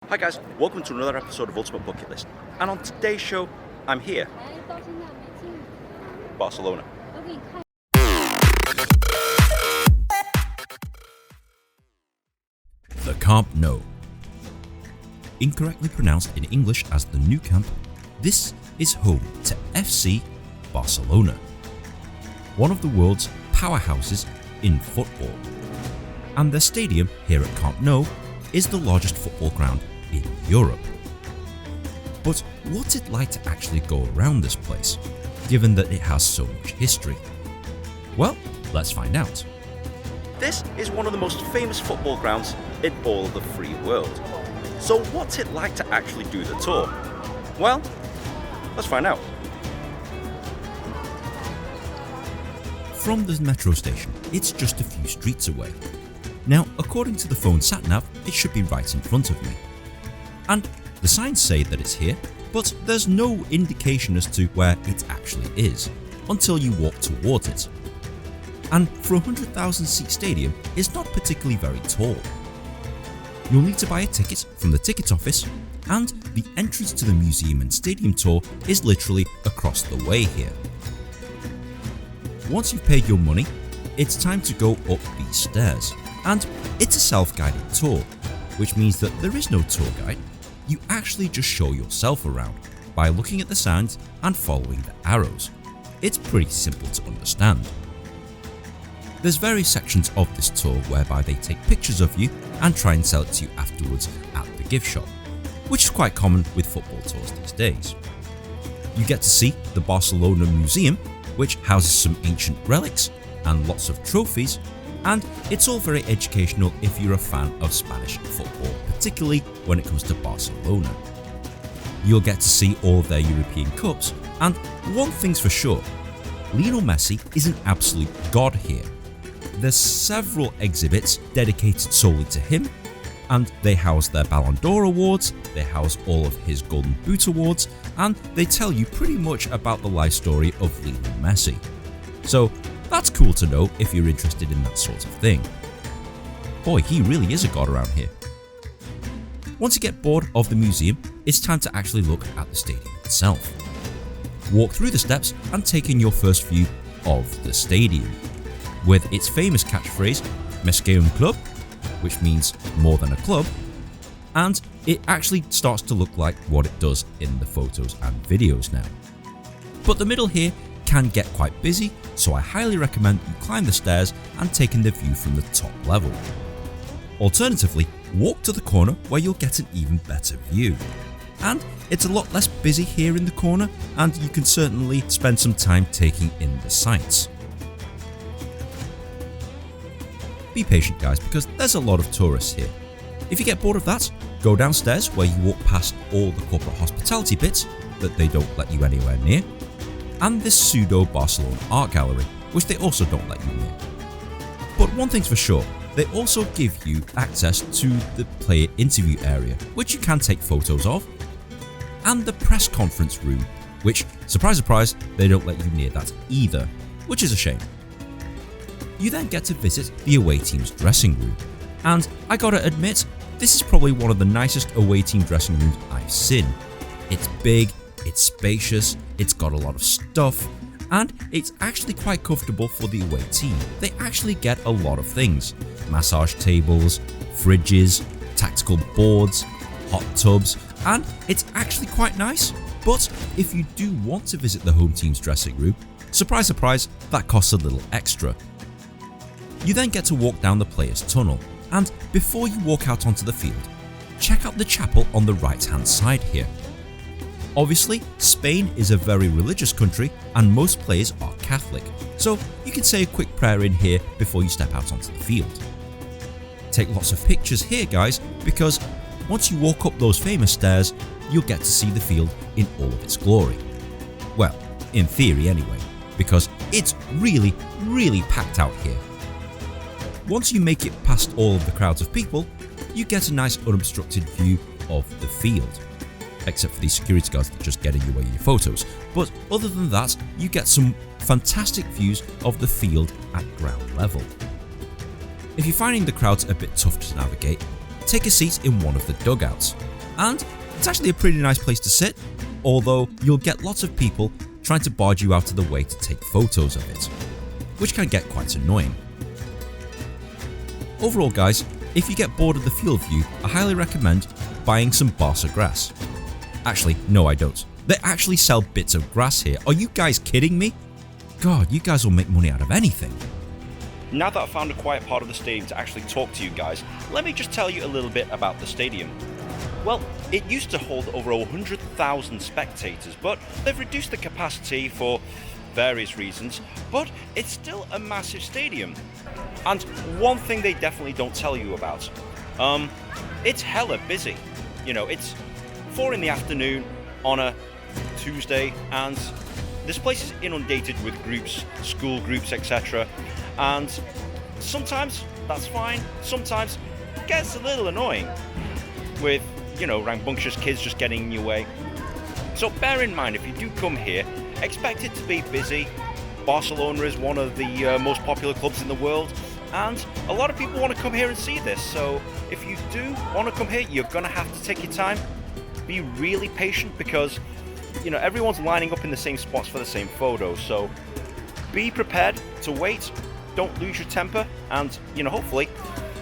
Hi guys, welcome to another episode of Ultimate Bucket List. And on today's show, I'm here, Barcelona. The Camp Nou. Incorrectly pronounced in English as the Nou Camp, this is home to FC Barcelona, one of the world's powerhouses in football. And their stadium here at Camp Nou is the largest football ground in Europe. But what's it like to actually go around this place, given that it has so much history? Well, let's find out. This is one of the most famous football grounds in all of the free world. So what's it like to actually do the tour? Well, let's find out. From the metro station, it's just a few streets away. Now, according to the phone sat-nav, it should be right in front of me. And the signs say that it's here, but there's no indication as to where it actually is, until you walk towards it. And for a 100,000 seat stadium, it's not particularly very tall. You'll need to buy a ticket from the ticket office, and the entrance to the museum and stadium tour is literally across the way here. Once you've paid your money, it's time to go up these stairs, and it's a self-guided tour, which means that there is no tour guide. You actually just show yourself around by looking at the signs and following the arrows. It's pretty simple to understand. There's various sections of this tour whereby they take pictures of you and try and sell it to you afterwards at the gift shop, which is quite common with football tours these days. You get to see the Barcelona Museum, which houses some ancient relics and lots of trophies, and it's all very educational if you're a fan of Spanish football, particularly when it comes to Barcelona. You'll get to see all of their European Cups, and one thing's for sure, Lionel Messi is an absolute god here. There's several exhibits dedicated solely to him, and they house their Ballon d'Or awards, they house all of his Golden Boot awards, and they tell you pretty much about the life story of Lionel Messi. So that's cool to know if you're interested in that sort of thing. Boy, he really is a god around here. Once you get bored of the museum, it's time to actually look at the stadium itself. Walk through the steps and take in your first view of the stadium, with its famous catchphrase, Més que un club, which means more than a club, and it actually starts to look like what it does in the photos and videos now. But the middle here can get quite busy, so I highly recommend you climb the stairs and take in the view from the top level. Alternatively, walk to the corner where you'll get an even better view. And it's a lot less busy here in the corner, and you can certainly spend some time taking in the sights. Be patient guys, because there's a lot of tourists here. If you get bored of that, go downstairs where you walk past all the corporate hospitality bits that they don't let you anywhere near, and this pseudo Barcelona art gallery, which they also don't let you near. But one thing's for sure, they also give you access to the player interview area, which you can take photos of, and the press conference room, which, surprise surprise, they don't let you near that either, which is a shame. You then get to visit the away team's dressing room, and I gotta admit, this is probably one of the nicest away team dressing rooms I've seen. It's big, it's spacious, it's got a lot of stuff, and it's actually quite comfortable for the away team. They actually get a lot of things: massage tables, fridges, tactical boards, hot tubs, and it's actually quite nice. But if you do want to visit the home team's dressing room, surprise surprise, that costs a little extra. You then get to walk down the players' tunnel, and before you walk out onto the field, check out the chapel on the right hand side here. Obviously, Spain is a very religious country and most players are Catholic, so you can say a quick prayer in here before you step out onto the field. Take lots of pictures here guys, because once you walk up those famous stairs, you'll get to see the field in all of its glory. Well, in theory anyway, because it's really, really packed out here. Once you make it past all of the crowds of people, you get a nice unobstructed view of the field. Except for these security guards that just get in your way in your photos. But other than that, you get some fantastic views of the field at ground level. If you're finding the crowds a bit tough to navigate, take a seat in one of the dugouts. And it's actually a pretty nice place to sit, although you'll get lots of people trying to barge you out of the way to take photos of it, which can get quite annoying. Overall guys, if you get bored of the field view, I highly recommend buying some Barca grass. Actually, no I don't. They actually sell bits of grass here. Are you guys kidding me? God, you guys will make money out of anything. Now that I've found a quiet part of the stadium to actually talk to you guys, let me just tell you a little bit about the stadium. Well, it used to hold over 100,000 spectators, but they've reduced the capacity for various reasons, but it's still a massive stadium. And one thing they definitely don't tell you about, it's hella busy. You know, it's 4 in the afternoon on a Tuesday, and this place is inundated with groups, school groups, etc. And sometimes that's fine, sometimes it gets a little annoying with, you know, rambunctious kids just getting in your way. So bear in mind, if you do come here, expect it to be busy. Barcelona is one of the most popular clubs in the world, and a lot of people want to come here and see this. So if you do want to come here, you're going to have to take your time. Be really patient because, you know, everyone's lining up in the same spots for the same photos. So be prepared to wait. Don't lose your temper, and, you know, hopefully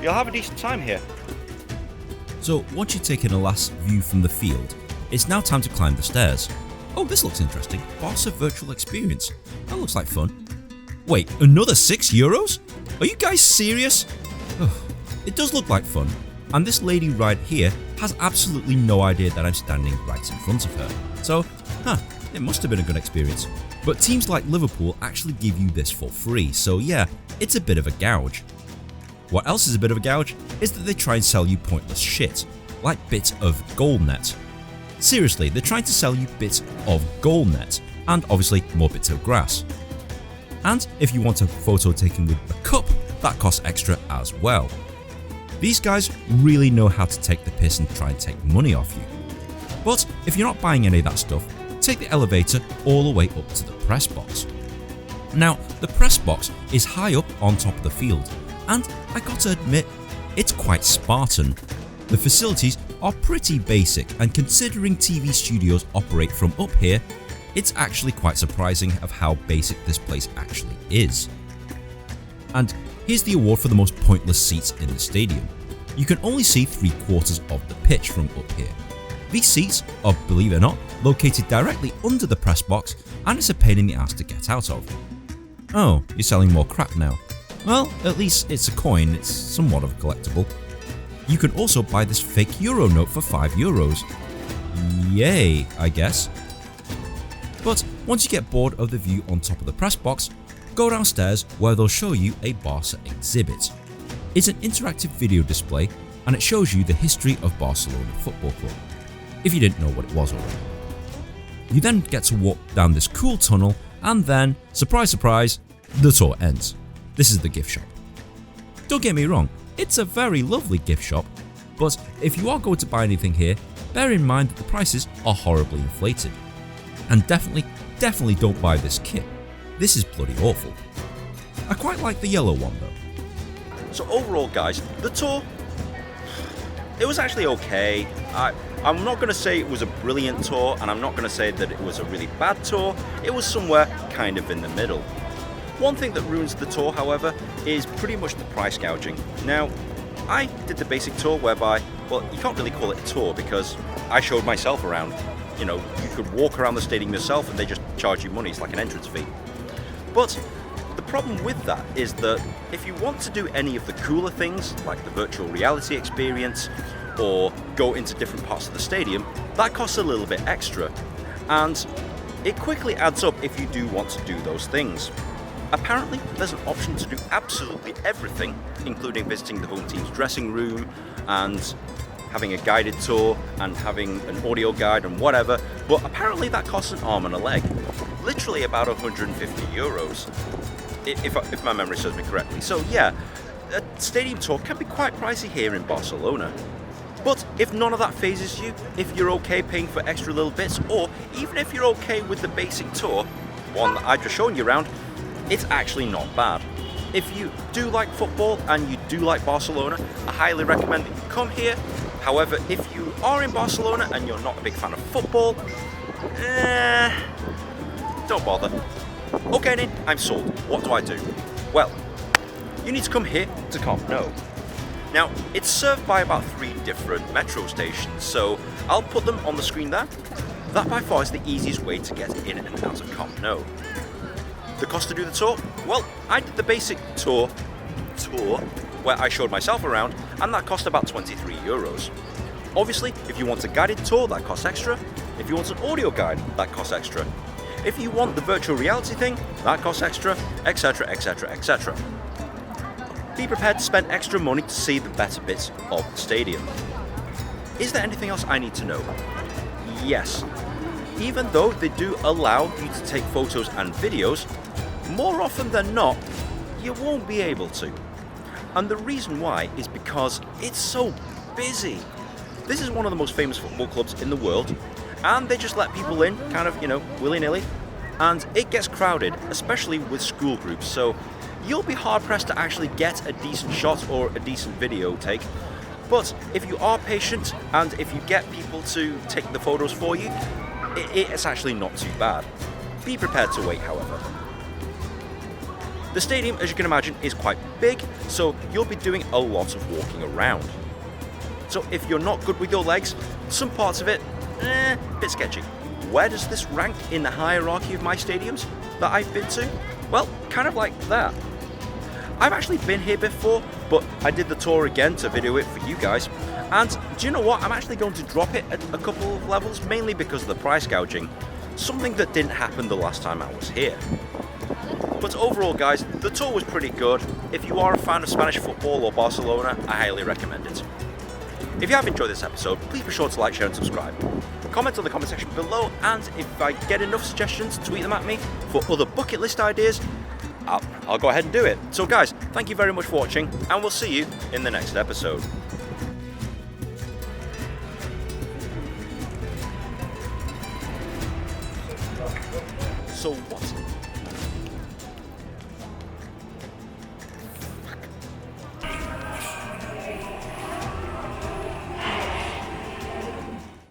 you'll have a decent time here. So once you've taken a last view from the field, it's now time to climb the stairs. Oh, this looks interesting. Barca virtual experience. That looks like fun. Wait, another €6? Are you guys serious? It does look like fun, and this lady right here has absolutely no idea that I'm standing right in front of her. So, it must have been a good experience. But teams like Liverpool actually give you this for free, so yeah, it's a bit of a gouge. What else is a bit of a gouge is that they try and sell you pointless shit, like bits of goal net. Seriously, they're trying to sell you bits of goal net, and obviously more bits of grass. And if you want a photo taken with a cup, that costs extra as well. These guys really know how to take the piss and try and take money off you. But if you're not buying any of that stuff, take the elevator all the way up to the press box. Now, the press box is high up on top of the field, and I got to admit, it's quite Spartan. The facilities are pretty basic, and considering TV studios operate from up here, it's actually quite surprising of how basic this place actually is. And here's the award for the most pointless seats in the stadium. You can only see 3/4 of the pitch from up here. These seats are, believe it or not, located directly under the press box, and it's a pain in the ass to get out of. Oh, you're selling more crap now. Well, at least it's a coin, it's somewhat of a collectible. You can also buy this fake euro note for €5. Yay, I guess. But once you get bored of the view on top of the press box, go downstairs where they'll show you a Barca exhibit. It's an interactive video display, and it shows you the history of Barcelona Football Club, if you didn't know what it was already. You then get to walk down this cool tunnel, and then, surprise surprise, the tour ends. This is the gift shop. Don't get me wrong, it's a very lovely gift shop, but if you are going to buy anything here, bear in mind that the prices are horribly inflated. And definitely don't buy this kit. This is bloody awful. I quite like the yellow one though. So overall guys, the tour, it was actually okay. I'm not going to say it was a brilliant tour, and I'm not going to say that it was a really bad tour. It was somewhere kind of in the middle. One thing that ruins the tour, however, is pretty much the price gouging. Now, I did the basic tour whereby, well, you can't really call it a tour because I showed myself around. You know, you could walk around the stadium yourself and they just charge you money. It's like an entrance fee. But the problem with that is that if you want to do any of the cooler things, like the virtual reality experience, or go into different parts of the stadium, that costs a little bit extra. And it quickly adds up if you do want to do those things. Apparently, there's an option to do absolutely everything, including visiting the home team's dressing room and having a guided tour and having an audio guide and whatever, but apparently that costs an arm and a leg. Literally about €150, if my memory serves me correctly. So yeah, a stadium tour can be quite pricey here in Barcelona. But if none of that phases you, if you're okay paying for extra little bits, or even if you're okay with the basic tour, one that I've just shown you around, it's actually not bad. if you do like football and you do like Barcelona, I highly recommend that you come here. However, if you are in Barcelona and you're not a big fan of football, don't bother. Okay, Ninh, I'm sold. What do I do? Well, you need to come here to Camp Nou. Now, it's served by about 3 different metro stations, so I'll put them on the screen there. That by far is the easiest way to get in and out of Camp Nou. The cost to do the tour? Well, I did the basic tour where I showed myself around, and that cost about 23 euros. Obviously, if you want a guided tour, that costs extra. If you want an audio guide, that costs extra. If you want the virtual reality thing, that costs extra, etc, etc, etc. Be prepared to spend extra money to see the better bits of the stadium. Is there anything else I need to know? Yes. Even though they do allow you to take photos and videos, more often than not, you won't be able to. And the reason why is because it's so busy. This is one of the most famous football clubs in the world, and they just let people in, kind of, willy-nilly, and it gets crowded, especially with school groups, so you'll be hard-pressed to actually get a decent shot or a decent video take. But if you are patient and if you get people to take the photos for you, it's actually not too bad. Be prepared to wait, however. The stadium, as you can imagine, is quite big, so you'll be doing a lot of walking around. So if you're not good with your legs, some parts of it, bit sketchy. Where does this rank in the hierarchy of my stadiums that I've been to? Well, kind of like that. I've actually been here before, but I did the tour again to video it for you guys. And do you know what? I'm actually going to drop it at a couple of levels, mainly because of the price gouging. Something that didn't happen the last time I was here. But overall, guys, the tour was pretty good. If you are a fan of Spanish football or Barcelona, I highly recommend it. If you have enjoyed this episode, please be sure to like, share and subscribe. Comment on the comment section below, and if I get enough suggestions, tweet them at me for other bucket list ideas. I'll go ahead and do it. So guys, thank you very much for watching, and we'll see you in the next episode. So what